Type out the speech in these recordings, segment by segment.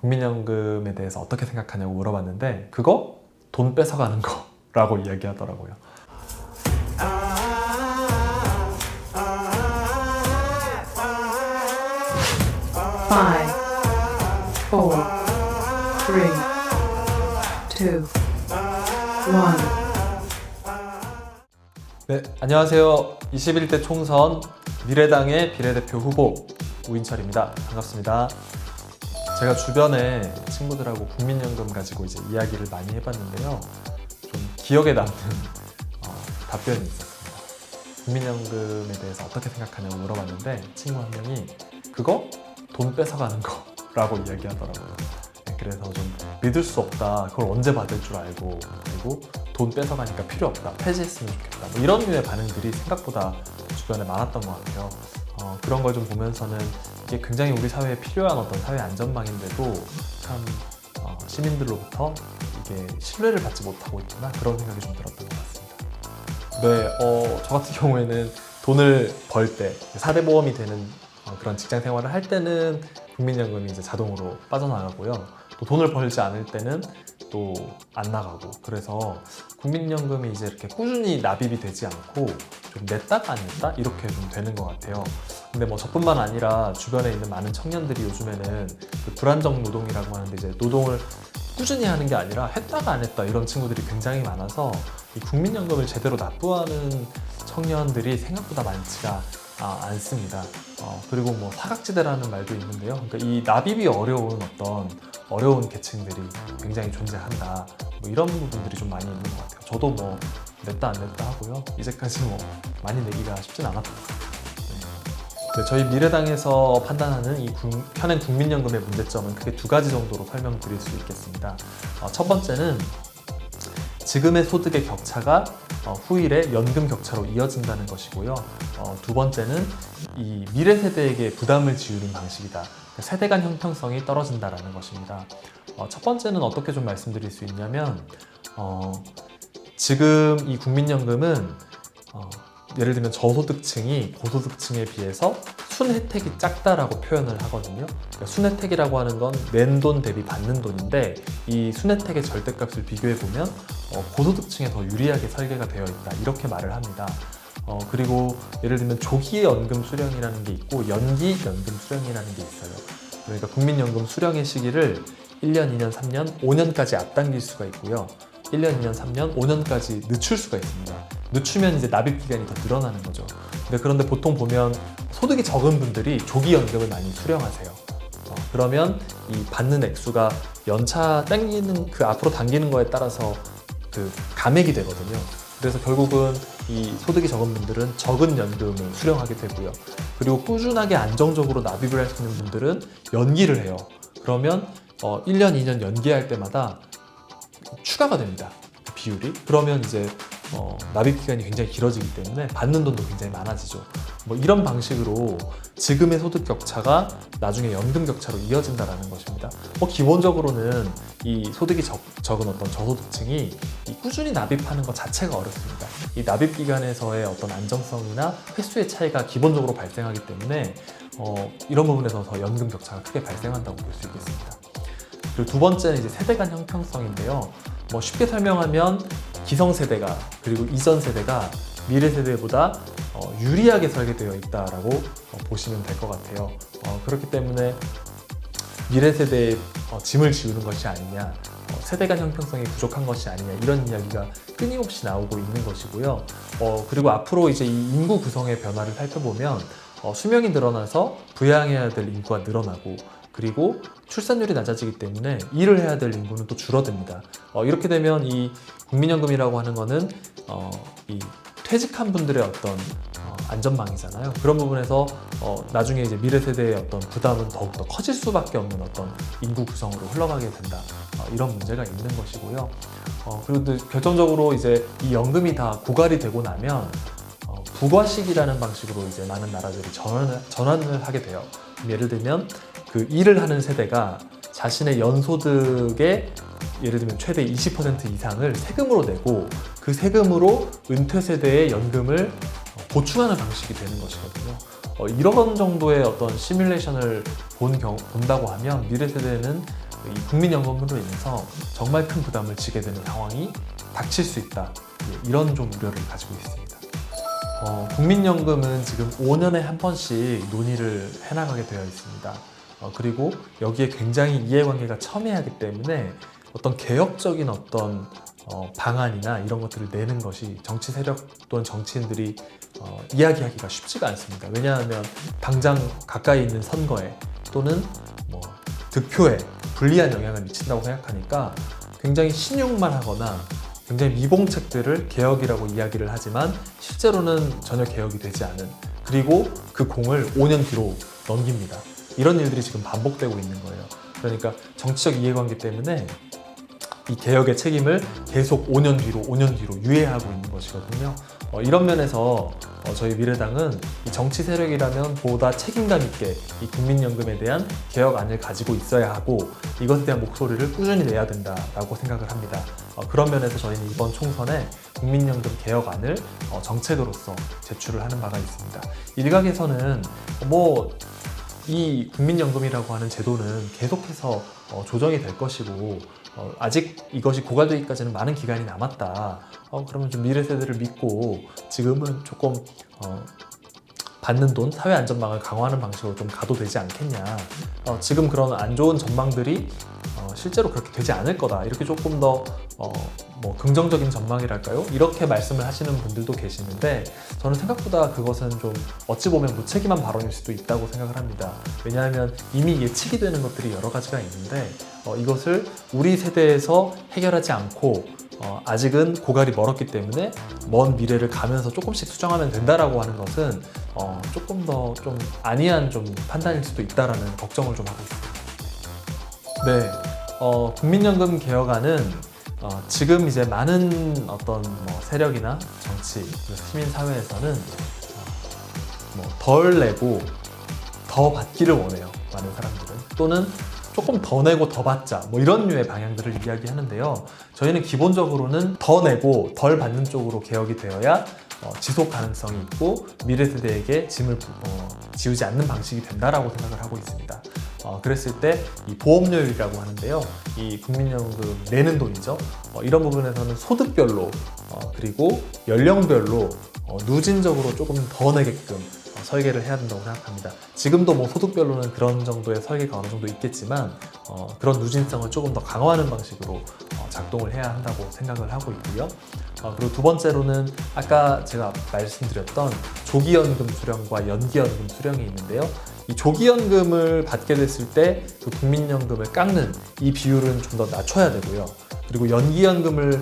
국민연금에 대해서 어떻게 생각하냐고 물어봤는데 그거 돈 뺏어가는 거라고 이야기하더라고요. Five, four, three, two, one. 네, 안녕하세요. 21대 총선 미래당의 비례대표 후보 우인철입니다. 반갑습니다. 제가 주변에 친구들하고 국민연금 가지고 이제 이야기를 많이 해봤는데요. 좀 기억에 남는 답변이 있었습니다. 국민연금에 대해서 어떻게 생각하냐고 물어봤는데 친구 한 명이 그거 돈 뺏어가는 거라고 이야기하더라고요. 네, 그래서 좀 믿을 수 없다. 그걸 언제 받을 줄 알고, 그리고 돈 뺏어가니까 필요 없다. 폐지했으면 좋겠다. 뭐 이런 류의 반응들이 생각보다 주변에 많았던 것 같아요. 그런 걸 좀 보면서는 이게 굉장히 우리 사회에 필요한 어떤 사회 안전망인데도 참 시민들로부터 이게 신뢰를 받지 못하고 있구나, 그런 생각이 좀 들었던 것 같습니다. 네, 저 같은 경우에는 돈을 벌 때 4대 보험이 되는 그런 직장 생활을 할 때는 국민연금이 이제 자동으로 빠져나가고요. 또 돈을 벌지 않을 때는 또 안 나가고, 그래서 국민연금이 이제 이렇게 꾸준히 납입이 되지 않고 좀 냈다가 안 냈다 이렇게 좀 되는 것 같아요. 근데 뭐 저뿐만 아니라 주변에 있는 많은 청년들이 요즘에는 그 불안정 노동이라고 하는데 이제 노동을 꾸준히 하는 게 아니라 했다가 안 했다 이런 친구들이 굉장히 많아서 이 국민연금을 제대로 납부하는 청년들이 생각보다 많지가 않습니다. 그리고 뭐 사각지대라는 말도 있는데요. 그러니까 이 납입이 어려운 계층들이 굉장히 존재한다. 뭐 이런 부분들이 좀 많이 있는 것 같아요. 저도 뭐 냈다 안 냈다 하고요. 이제까지 뭐 많이 내기가 쉽진 않았던 것 같아요. 네, 저희 미래당에서 판단하는 이 현행 국민연금의 문제점은 크게 두 가지 정도로 설명드릴 수 있겠습니다. 첫 번째는 지금의 소득의 격차가 후일에 연금 격차로 이어진다는 것이고요. 두 번째는 이 미래 세대에게 부담을 지우는 방식이다. 세대 간 형평성이 떨어진다는 것입니다. 첫 번째는 어떻게 좀 말씀드릴 수 있냐면 지금 이 국민연금은 예를 들면 저소득층이 고소득층에 비해서 순혜택이 작다라고 표현을 하거든요. 그러니까 순혜택이라고 하는 건 낸 돈 대비 받는 돈인데 이 순혜택의 절대값을 비교해보면 고소득층에 더 유리하게 설계가 되어 있다, 이렇게 말을 합니다. 그리고 예를 들면 조기 연금 수령이라는 게 있고 연기 연금 수령이라는 게 있어요. 그러니까 국민연금 수령의 시기를 1년, 2년, 3년, 5년까지 앞당길 수가 있고요. 1년, 2년, 3년, 5년까지 늦출 수가 있습니다. 늦추면 이제 납입 기간이 더 늘어나는 거죠. 그런데 보통 보면 소득이 적은 분들이 조기 연금을 많이 수령하세요. 그러면 이 받는 액수가 연차 당기는 그 앞으로 당기는 거에 따라서 그 감액이 되거든요. 그래서 결국은 이 소득이 적은 분들은 적은 연금을 수령하게 되고요. 그리고 꾸준하게 안정적으로 납입을 할 수 있는 분들은 연기를 해요. 그러면 1년, 2년 연기할 때마다 추가가 됩니다. 그 비율이. 그러면 이제 납입 기간이 굉장히 길어지기 때문에 받는 돈도 굉장히 많아지죠. 뭐 이런 방식으로 지금의 소득 격차가 나중에 연금 격차로 이어진다는 것입니다. 기본적으로는 이 소득이 적은 어떤 저소득층이 이 꾸준히 납입하는 것 자체가 어렵습니다. 이 납입 기간에서의 어떤 안정성이나 횟수의 차이가 기본적으로 발생하기 때문에 이런 부분에서 더 연금 격차가 크게 발생한다고 볼 수 있겠습니다. 그리고 두 번째는 이제 세대 간 형평성인데요. 쉽게 설명하면 기성세대가, 그리고 이전 세대가 미래 세대보다 유리하게 설계되어 있다라고 보시면 될 것 같아요. 그렇기 때문에 미래 세대에 짐을 지우는 것이 아니냐, 세대 간 형평성이 부족한 것이 아니냐, 이런 이야기가 끊임없이 나오고 있는 것이고요. 그리고 앞으로 이제 이 인구 구성의 변화를 살펴보면 수명이 늘어나서 부양해야 될 인구가 늘어나고, 그리고 출산율이 낮아지기 때문에 일을 해야 될 인구는 또 줄어듭니다. 이렇게 되면 이 국민연금이라고 하는 거는 이 퇴직한 분들의 어떤 안전망이잖아요. 그런 부분에서 나중에 이제 미래 세대의 어떤 부담은 더욱더 커질 수밖에 없는 어떤 인구 구성으로 흘러가게 된다. 이런 문제가 있는 것이고요. 그리고 결정적으로 이제 이 연금이 다 고갈이 되고 나면 부과식이라는 방식으로 이제 많은 나라들이 전환을 하게 돼요. 예를 들면 그 일을 하는 세대가 자신의 연소득의 예를 들면 최대 20% 이상을 세금으로 내고 그 세금으로 은퇴 세대의 연금을 보충하는 방식이 되는 것이거든요. 이런 정도의 어떤 시뮬레이션을 본다고 하면 미래 세대는 이 국민연금으로 인해서 정말 큰 부담을 지게 되는 상황이 닥칠 수 있다. 이런 좀 우려를 가지고 있습니다. 국민연금은 지금 5년에 한 번씩 논의를 해나가게 되어 있습니다. 그리고 여기에 굉장히 이해관계가 첨예하기 때문에 어떤 개혁적인 어떤 방안이나 이런 것들을 내는 것이 정치 세력 또는 정치인들이 이야기하기가 쉽지가 않습니다. 왜냐하면 당장 가까이 있는 선거에 또는 뭐 득표에 불리한 영향을 미친다고 생각하니까 굉장히 신용만 하거나 굉장히 미봉책들을 개혁이라고 이야기를 하지만 실제로는 전혀 개혁이 되지 않은, 그리고 그 공을 5년 뒤로 넘깁니다. 이런 일들이 지금 반복되고 있는 거예요. 그러니까 정치적 이해관계 때문에 이 개혁의 책임을 계속 5년 뒤로 유예하고 있는 것이거든요. 이런 면에서 저희 미래당은 이 정치 세력이라면 보다 책임감 있게 이 국민연금에 대한 개혁안을 가지고 있어야 하고 이것에 대한 목소리를 꾸준히 내야 된다라고 생각을 합니다. 그런 면에서 저희는 이번 총선에 국민연금 개혁안을 정책으로서 제출을 하는 바가 있습니다. 일각에서는 이 국민연금이라고 하는 제도는 계속해서 조정이 될 것이고 아직 이것이 고갈되기까지는 많은 기간이 남았다. 그러면 좀 미래 세대를 믿고 지금은 조금 받는 돈, 사회안전망을 강화하는 방식으로 좀 가도 되지 않겠냐. 지금 그런 안 좋은 전망들이 실제로 그렇게 되지 않을 거다. 이렇게 조금 더 긍정적인 전망이랄까요? 이렇게 말씀을 하시는 분들도 계시는데 저는 생각보다 그것은 좀 어찌 보면 무책임한 발언일 수도 있다고 생각을 합니다. 왜냐하면 이미 예측이 되는 것들이 여러 가지가 있는데 이것을 우리 세대에서 해결하지 않고 아직은 고갈이 멀었기 때문에 먼 미래를 가면서 조금씩 수정하면 된다라고 하는 것은 조금 더 좀 안이한 좀 판단일 수도 있다라는 걱정을 좀 하고 있습니다. 네, 국민연금 개혁안은 지금 이제 많은 어떤 세력이나 정치, 시민 사회에서는 덜 내고 더 받기를 원해요. 많은 사람들은. 또는 조금 더 내고 더 받자 이런 류의 방향들을 이야기하는데요. 저희는 기본적으로는 더 내고 덜 받는 쪽으로 개혁이 되어야 지속 가능성이 있고 미래 세대에게 짐을 지우지 않는 방식이 된다라고 생각을 하고 있습니다. 그랬을 때 이 보험료율이라고 하는데요. 이 국민연금 내는 돈이죠. 이런 부분에서는 소득별로 그리고 연령별로 누진적으로 조금 더 내게끔 설계를 해야 된다고 생각합니다. 지금도 소득별로는 그런 정도의 설계가 어느 정도 있겠지만 그런 누진성을 조금 더 강화하는 방식으로 작동을 해야 한다고 생각을 하고 있고요. 그리고 두 번째로는 아까 제가 말씀드렸던 조기연금 수령과 연기연금 수령이 있는데요. 이 조기연금을 받게 됐을 때 그 국민연금을 깎는 이 비율은 좀 더 낮춰야 되고요. 그리고 연기연금을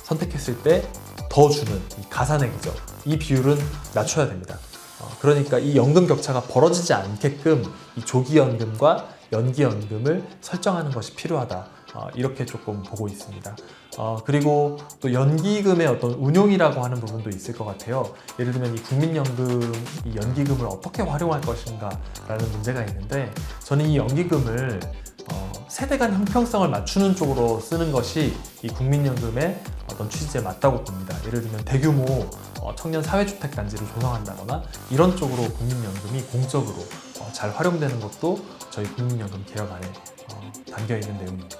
선택했을 때 더 주는 이 가산액이죠. 이 비율은 낮춰야 됩니다. 그러니까 이 연금 격차가 벌어지지 않게끔 이 조기연금과 연기연금을 설정하는 것이 필요하다. 이렇게 조금 보고 있습니다. 그리고 또 연기금의 어떤 운용이라고 하는 부분도 있을 것 같아요. 예를 들면 이 국민연금, 이 연기금을 어떻게 활용할 것인가 라는 문제가 있는데 저는 이 연기금을 세대 간 형평성을 맞추는 쪽으로 쓰는 것이 이 국민연금의 어떤 취지에 맞다고 봅니다. 예를 들면 대규모 청년 사회주택 단지를 조성한다거나 이런 쪽으로 국민연금이 공적으로 잘 활용되는 것도 저희 국민연금 개혁안에 담겨있는 내용입니다.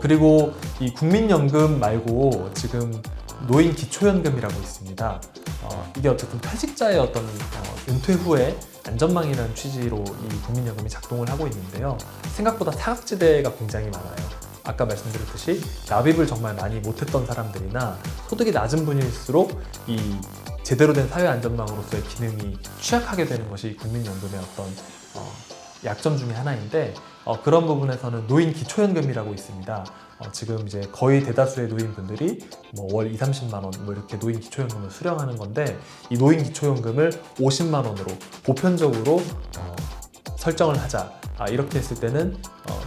그리고 이 국민연금 말고 지금 노인 기초연금이라고 있습니다. 이게 어쨌든 퇴직자의 어떤 은퇴 후에 안전망이라는 취지로 이 국민연금이 작동을 하고 있는데요. 생각보다 사각지대가 굉장히 많아요. 아까 말씀드렸듯이 납입을 정말 많이 못했던 사람들이나 소득이 낮은 분일수록 이 제대로 된 사회 안전망으로서의 기능이 취약하게 되는 것이 국민연금의 어떤 약점 중에 하나인데 그런 부분에서는 노인 기초연금이라고 있습니다. 지금 이제 거의 대다수의 노인분들이 월 20-30만 원 이렇게 노인 기초연금을 수령하는 건데 이 노인 기초연금을 50만 원으로 보편적으로 설정을 하자. 이렇게 했을 때는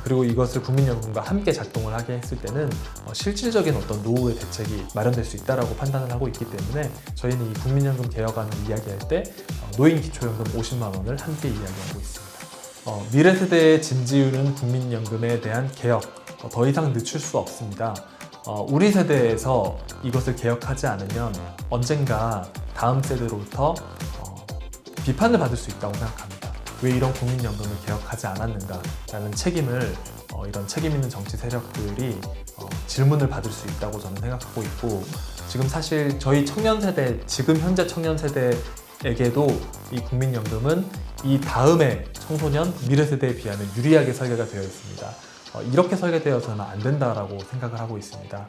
그리고 이것을 국민연금과 함께 작동을 하게 했을 때는 실질적인 어떤 노후의 대책이 마련될 수 있다라고 판단을 하고 있기 때문에 저희는 이 국민연금 개혁안을 이야기할 때 노인 기초연금 50만 원을 함께 이야기하고 있습니다. 미래 세대의 짐 지우는 국민연금에 대한 개혁 더 이상 늦출 수 없습니다. 우리 세대에서 이것을 개혁하지 않으면 언젠가 다음 세대로부터 비판을 받을 수 있다고 생각합니다. 왜 이런 국민연금을 개혁하지 않았는가라는 책임을 이런 책임 있는 정치 세력들이 질문을 받을 수 있다고 저는 생각하고 있고, 지금 사실 저희 청년 세대, 지금 현재 청년 세대에게도 이 국민연금은 이 다음에 청소년, 미래 세대에 비하면 유리하게 설계가 되어 있습니다. 이렇게 설계되어서는 안 된다라고 생각을 하고 있습니다.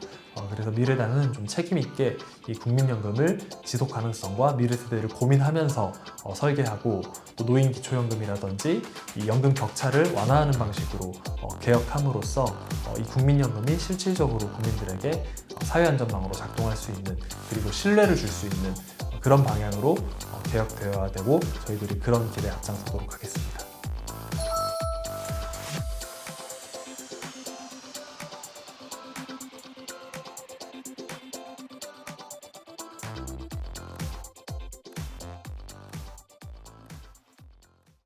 그래서 미래당은 좀 책임 있게 이 국민연금을 지속 가능성과 미래 세대를 고민하면서 설계하고, 또 노인 기초연금이라든지 이 연금 격차를 완화하는 방식으로 개혁함으로써 이 국민연금이 실질적으로 국민들에게 사회 안전망으로 작동할 수 있는, 그리고 신뢰를 줄 수 있는 그런 방향으로 개혁되어야 되고, 저희들이 그런 길에 앞장서도록 하겠습니다.